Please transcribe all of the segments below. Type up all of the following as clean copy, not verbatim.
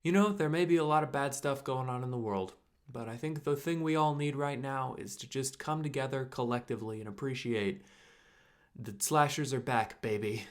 You know, there may be a lot of bad stuff going on in the world, but I think the thing we all need right now is to just come together collectively and appreciate that slashers are back, baby.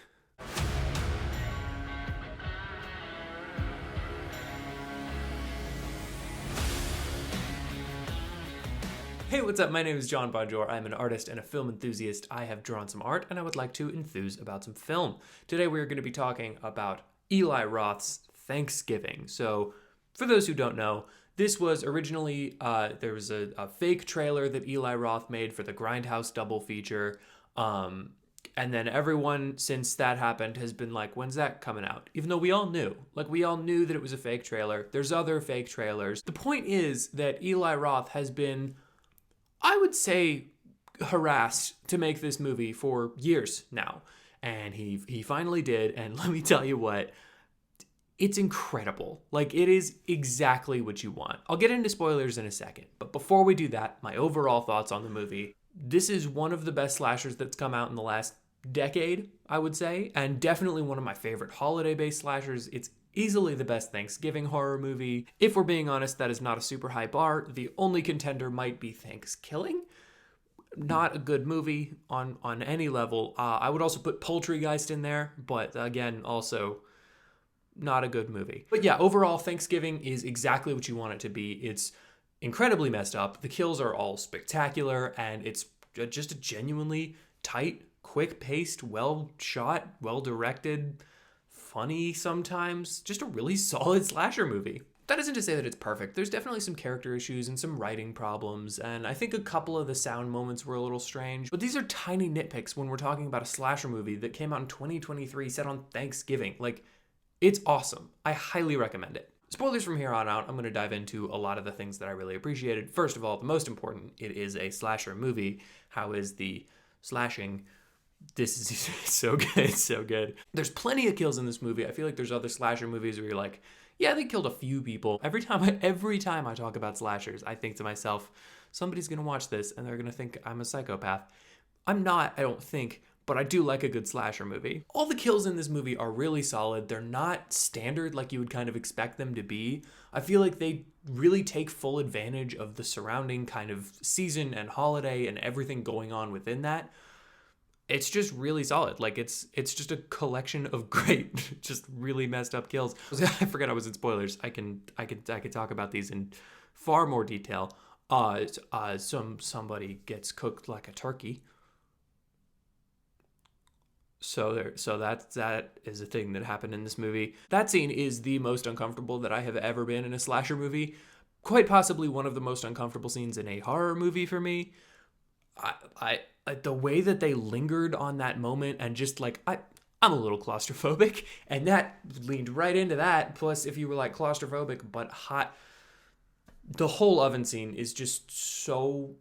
Hey, what's up? My name is John Bonjour. I'm an artist and a film enthusiast. I have drawn some art and I would like to enthuse about some film. Today we are going to be talking about Eli Roth's Thanksgiving. So, for those who don't know, this was originally, there was a fake trailer that Eli Roth made for the Grindhouse double feature. And then everyone since that happened has been like, when's that coming out? Even though we all knew. Like, we all knew that it was a fake trailer. There's other fake trailers. The point is that Eli Roth has been, I would say, harassed to make this movie for years now. And he finally did. And let me tell you what, it's incredible. Like, it is exactly what you want. I'll get into spoilers in a second. But before we do that, my overall thoughts on the movie. This is one of the best slashers that's come out in the last decade, I would say. And definitely one of my favorite holiday-based slashers. It's easily the best Thanksgiving horror movie. If we're being honest, that is not a super high bar. The only contender might be Thanksgiving. Not a good movie on any level. I would also put Poultrygeist in there, but again, also not a good movie. But yeah, overall, Thanksgiving is exactly what you want it to be. It's incredibly messed up. The kills are all spectacular, and it's just a genuinely tight, quick-paced, well-shot, well-directed, funny sometimes, just a really solid slasher movie. That isn't to say that it's perfect. There's definitely some character issues and some writing problems, and I think a couple of the sound moments were a little strange. But these are tiny nitpicks when we're talking about a slasher movie that came out in 2023 set on Thanksgiving. Like, it's awesome. I highly recommend it. Spoilers from here on out, I'm going to dive into a lot of the things that I really appreciated. First of all, the most important, it is a slasher movie. How is the slashing? This is so good. It's so good. There's plenty of kills in this movie. I feel like there's other slasher movies where you're like, yeah, they killed a few people. Every time I talk about slashers, I think to myself, somebody's going to watch this and they're going to think I'm a psychopath. I'm not, I don't think, but I do like a good slasher movie. All the kills in this movie are really solid. They're not standard like you would kind of expect them to be. I feel like they really take full advantage of the surrounding kind of season and holiday and everything going on within that. It's just really solid. Like, it's just a collection of great, just really messed up kills. I forgot I was in spoilers. I could talk about these in far more detail. Somebody gets cooked like a turkey. So that is a thing that happened in this movie. That scene is the most uncomfortable that I have ever been in a slasher movie. Quite possibly one of the most uncomfortable scenes in a horror movie for me. I the way that they lingered on that moment, and just like, I'm a little claustrophobic, and that leaned right into that. Plus, if you were like claustrophobic but hot, the whole oven scene is just so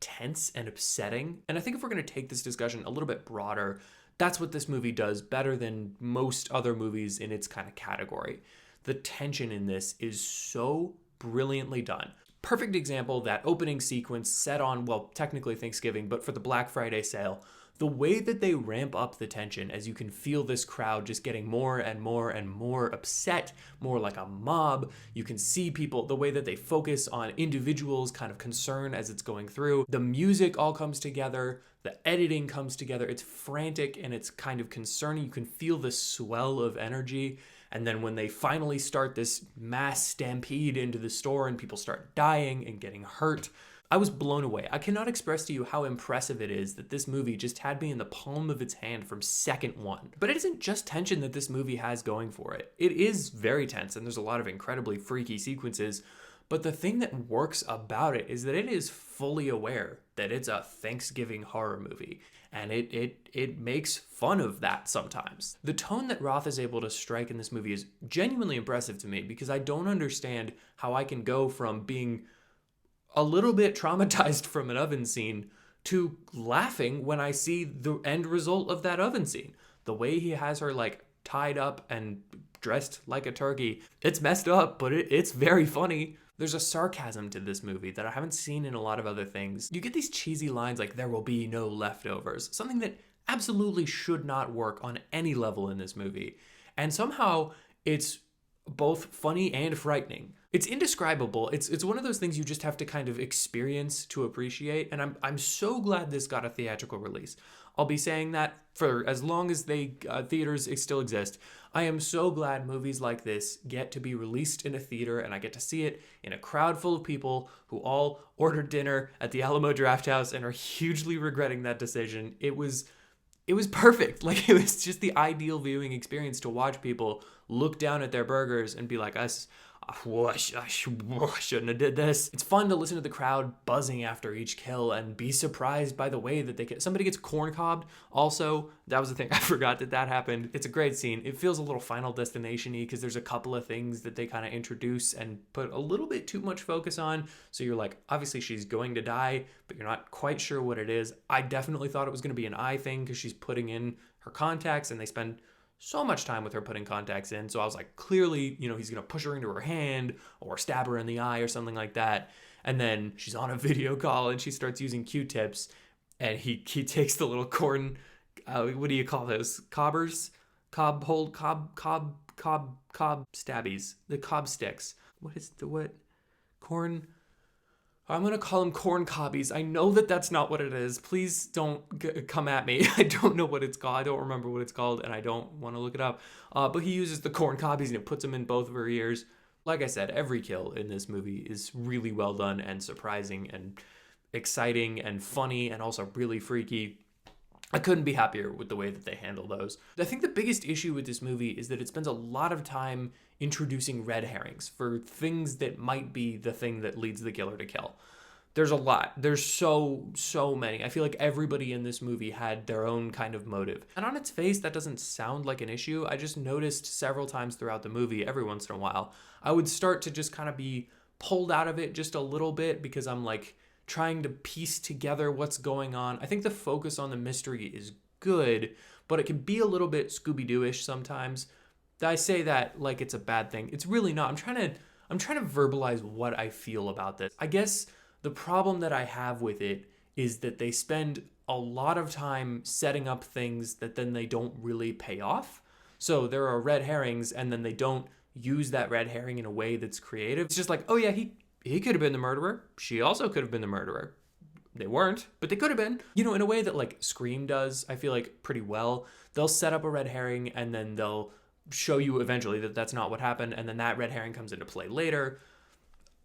tense and upsetting. And I think if we're going to take this discussion a little bit broader, that's what this movie does better than most other movies in its kind of category. The tension in this is so brilliantly done. Perfect example, that opening sequence set on, well, technically Thanksgiving, but for the Black Friday sale. The way that they ramp up the tension as you can feel this crowd just getting more and more and more upset, more like a mob. You can see people, the way that they focus on individuals' kind of concern as it's going through. The music all comes together. The editing comes together. It's frantic and it's kind of concerning. You can feel the swell of energy. And then when they finally start this mass stampede into the store and people start dying and getting hurt, I was blown away. I cannot express to you how impressive it is that this movie just had me in the palm of its hand from second one. But it isn't just tension that this movie has going for it. It is very tense, and there's a lot of incredibly freaky sequences. But the thing that works about it is that it is fully aware that it's a Thanksgiving horror movie. And it makes fun of that sometimes. The tone that Roth is able to strike in this movie is genuinely impressive to me, because I don't understand how I can go from being a little bit traumatized from an oven scene to laughing when I see the end result of that oven scene. The way he has her like tied up and dressed like a turkey, it's messed up, but it's very funny. There's a sarcasm to this movie that I haven't seen in a lot of other things. You get these cheesy lines like, there will be no leftovers, something that absolutely should not work on any level in this movie. And somehow it's both funny and frightening. It's indescribable. It's one of those things you just have to kind of experience to appreciate, and I'm so glad this got a theatrical release. I'll be saying that for as long as theaters still exist. I am so glad movies like this get to be released in a theater, and I get to see it in a crowd full of people who all ordered dinner at the Alamo Drafthouse and are hugely regretting that decision. It was perfect. Like, it was just the ideal viewing experience to watch people look down at their burgers and be like, I shouldn't have did this. It's fun to listen to the crowd buzzing after each kill and be surprised by the way that somebody gets corn cobbed. Also, that was the thing. I forgot that happened. It's a great scene. It feels a little Final Destination-y because there's a couple of things that they kind of introduce and put a little bit too much focus on. So you're like, obviously she's going to die, but you're not quite sure what it is. I definitely thought it was going to be an eye thing because she's putting in her contacts and they spend so much time with her putting contacts in. So I was like, clearly, he's going to push her into her hand or stab her in the eye or something like that. And then she's on a video call and she starts using Q-tips and he takes the little corn, what do you call those? Cobbers? Cob stabbies. The cob sticks. Corn? I'm going to call them corn cobbies. I know that that's not what it is. Please don't come at me. I don't know what it's called. I don't remember what it's called, and I don't want to look it up. But he uses the corn cobbies, and it puts them in both of her ears. Like I said, every kill in this movie is really well done and surprising and exciting and funny and also really freaky. I couldn't be happier with the way that they handle those. I think the biggest issue with this movie is that it spends a lot of time introducing red herrings for things that might be the thing that leads the killer to kill. There's a lot. There's so many. I feel like everybody in this movie had their own kind of motive. And on its face, that doesn't sound like an issue. I just noticed several times throughout the movie, every once in a while, I would start to just kind of be pulled out of it just a little bit because I'm like trying to piece together what's going on. I think the focus on the mystery is good, but it can be a little bit Scooby-Doo-ish sometimes. I say that like it's a bad thing. It's really not. I'm trying to verbalize what I feel about this. I guess the problem that I have with it is that they spend a lot of time setting up things that then they don't really pay off. So there are red herrings and then they don't use that red herring in a way that's creative. It's just like, oh yeah, he could have been the murderer. She also could have been the murderer. They weren't, but they could have been. In a way that like Scream does, I feel like pretty well. They'll set up a red herring and then they'll show you eventually that that's not what happened, and then that red herring comes into play later.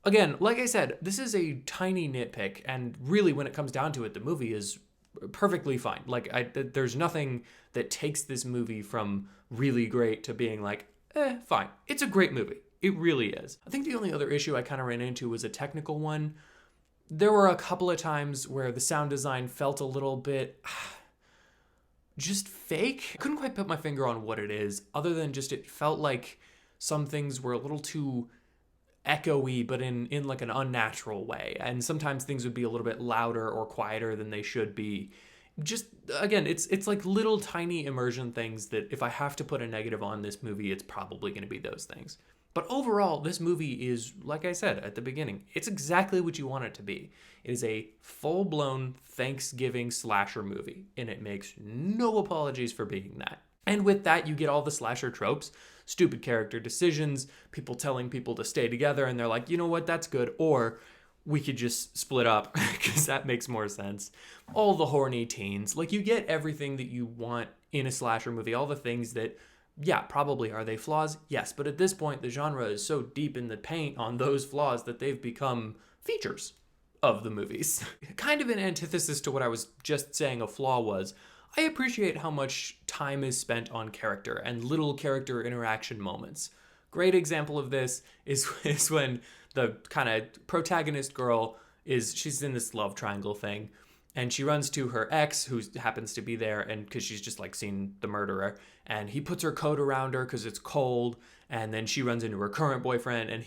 Again, like I said, this is a tiny nitpick, and really when it comes down to it, the movie is perfectly fine. Like, there's nothing that takes this movie from really great to being like, fine. It's a great movie. It really is. I think the only other issue I kind of ran into was a technical one. There were a couple of times where the sound design felt a little bit just fake. I couldn't quite put my finger on what it is, other than just it felt like some things were a little too echoey, but in like an unnatural way. And sometimes things would be a little bit louder or quieter than they should be. Just, again, it's like little tiny immersion things that if I have to put a negative on this movie, it's probably going to be those things. But overall, this movie is, like I said at the beginning, it's exactly what you want it to be. It is a full-blown Thanksgiving slasher movie, and it makes no apologies for being that. And with that, you get all the slasher tropes, stupid character decisions, people telling people to stay together, and they're like, you know what, that's good, or we could just split up, because that makes more sense. All the horny teens, like you get everything that you want in a slasher movie, all the things that, yeah, probably are they flaws? Yes, but at this point, the genre is so deep in the paint on those flaws that they've become features of the movies. Kind of an antithesis to what I was just saying a flaw was, I appreciate how much time is spent on character and little character interaction moments. Great example of this is when the kind of protagonist girl she's in this love triangle thing, and she runs to her ex, who happens to be there, and because she's just like seen the murderer, and he puts her coat around her because it's cold, and then she runs into her current boyfriend, and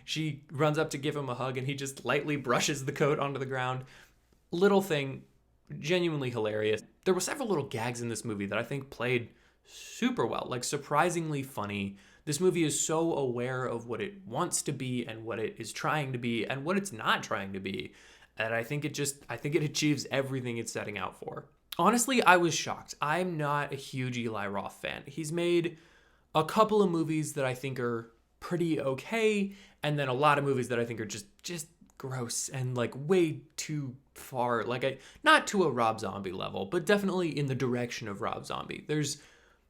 she runs up to give him a hug, and he just lightly brushes the coat onto the ground. Little thing, genuinely hilarious. There were several little gags in this movie that I think played super well, like surprisingly funny. This movie is so aware of what it wants to be and what it is trying to be and what it's not trying to be. And I think it achieves everything it's setting out for. Honestly, I was shocked. I'm not a huge Eli Roth fan. He's made a couple of movies that I think are pretty okay, and then a lot of movies that I think are just gross and like way too far, like not to a Rob Zombie level, but definitely in the direction of Rob Zombie. There's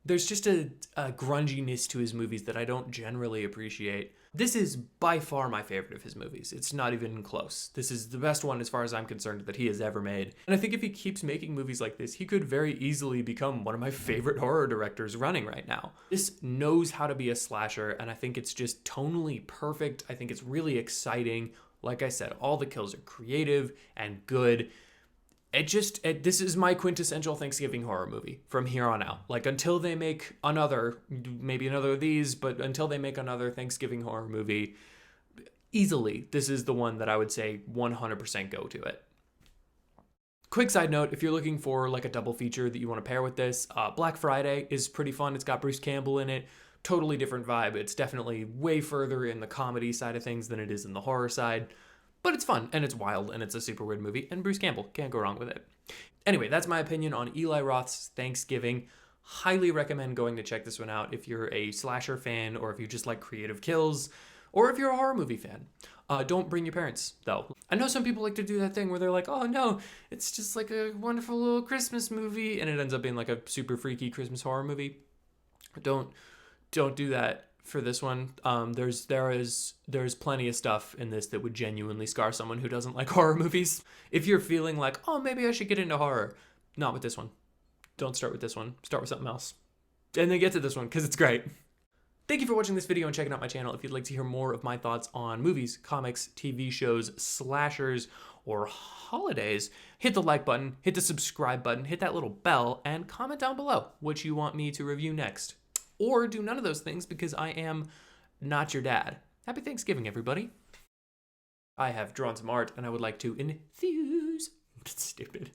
just a grunginess to his movies that I don't generally appreciate. This is by far my favorite of his movies. It's not even close. This is the best one as far as I'm concerned that he has ever made. And I think if he keeps making movies like this, he could very easily become one of my favorite horror directors running right now. This knows how to be a slasher, and I think it's just tonally perfect. I think it's really exciting. Like I said, all the kills are creative and good. This is my quintessential Thanksgiving horror movie from here on out. Like, until they make maybe another of these, but until they make another Thanksgiving horror movie, easily, this is the one that I would say 100% go to it. Quick side note, if you're looking for like a double feature that you want to pair with this, Black Friday is pretty fun. It's got Bruce Campbell in it. Totally different vibe. It's definitely way further in the comedy side of things than it is in the horror side. But it's fun, and it's wild, and it's a super weird movie, and Bruce Campbell, can't go wrong with it. Anyway, that's my opinion on Eli Roth's Thanksgiving. Highly recommend going to check this one out if you're a slasher fan, or if you just like creative kills, or if you're a horror movie fan. Don't bring your parents, though. I know some people like to do that thing where they're like, oh no, it's just like a wonderful little Christmas movie, and it ends up being like a super freaky Christmas horror movie. Don't do that for this one. There's plenty of stuff in this that would genuinely scar someone who doesn't like horror movies. If you're feeling like, oh, maybe I should get into horror, not with this one. Don't start with this one. Start with something else. And then get to this one, because it's great. Thank you for watching this video and checking out my channel. If you'd like to hear more of my thoughts on movies, comics, TV shows, slashers, or holidays, hit the like button, hit the subscribe button, hit that little bell, and comment down below what you want me to review next. Or do none of those things, because I am not your dad. Happy Thanksgiving, everybody. I have drawn some art, and I would like to enthuse. That's stupid.